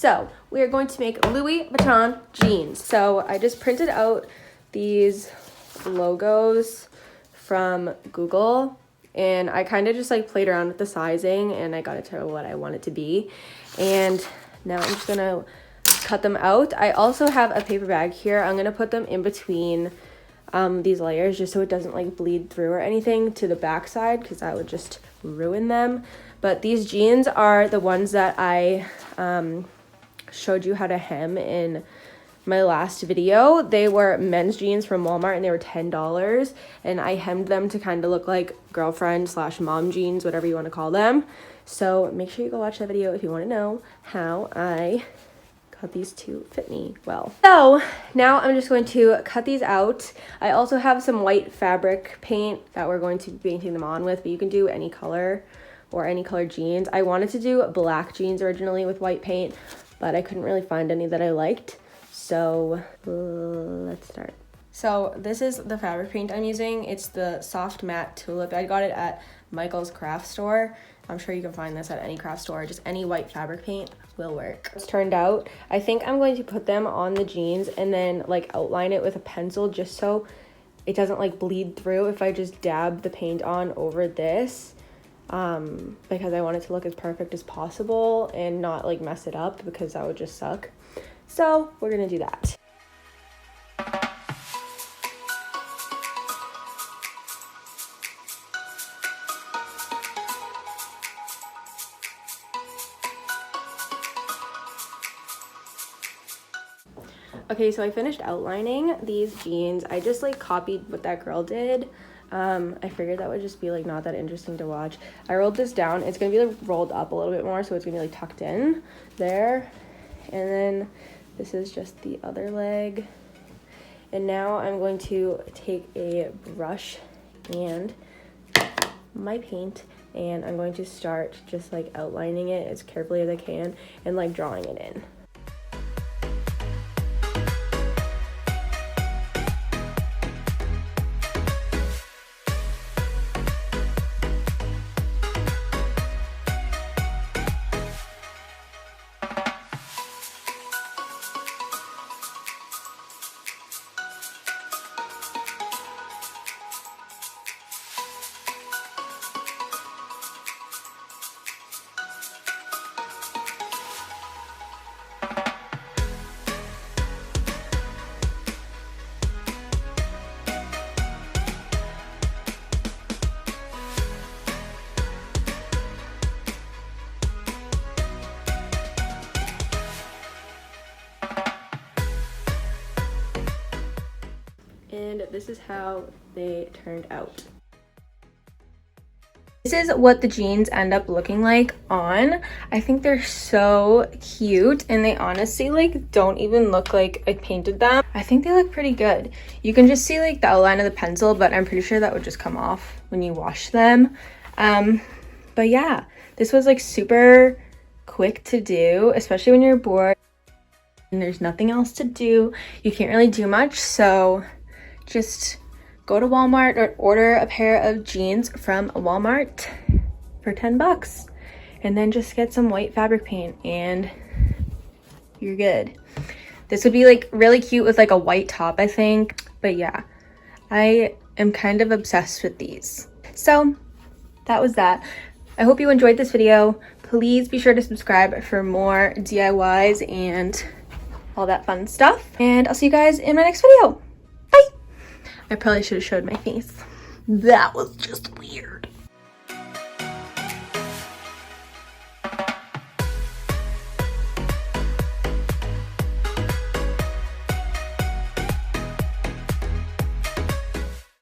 So we are going to make Louis Vuitton jeans. So I just printed out these logos from Google, and I kind of just like played around with the sizing, and I got it to what I want it to be. And now I'm just gonna cut them out. I also have a paper bag here. I'm gonna put them in between these layers just so it doesn't like bleed through or anything to the back side, because that would just ruin them. But these jeans are the ones that I showed you how to hem in my last video. They were men's jeans from Walmart, and they were $10, and I hemmed them to kind of look like girlfriend slash mom jeans, whatever you want to call them. So make sure you go watch that video if you want to know how I got these to fit me well. So now I'm just going to cut these out. I also have some white fabric paint that we're going to be painting them on with, but you can do any color or any color jeans. I wanted to do black jeans originally with white paint, but I couldn't really find any that I liked. So let's start. So this is the fabric paint I'm using. It's the soft matte tulip. I got it at Michael's craft store. I'm sure you can find this at any craft store. Just any white fabric paint will work. It's turned out. I think I'm going to put them on the jeans and then like outline it with a pencil just so it doesn't like bleed through if I just dab the paint on over this. Because I want it to look as perfect as possible and not like mess it up, because that would just suck. So we're gonna do that. Okay, so I finished outlining these jeans. I just like copied what that girl did. I figured that would just be like not that interesting to watch. I rolled this down. It's gonna be like rolled up a little bit more, so it's gonna be like tucked in there. And then this is just the other leg. And now I'm going to take a brush and my paint, and I'm going to start just like outlining it as carefully as I can and like drawing it in. And this is how they turned out. This is what the jeans end up looking like on. I think they're so cute, and they honestly like don't even look like I painted them. I think they look pretty good. You can just see like the outline of the pencil, but I'm pretty sure that would just come off when you wash them. But yeah, this was like super quick to do, especially when you're bored and there's nothing else to do. You can't really do much, so just go to Walmart or order a pair of jeans from Walmart for $10, and then just get some white fabric paint and you're good. This would be like really cute with like a white top, I think. But yeah, I am kind of obsessed with these. So that was that. I hope you enjoyed this video. Please be sure to subscribe for more DIYs and all that fun stuff. And I'll see you guys in my next video. I probably should have showed my face. That was just weird.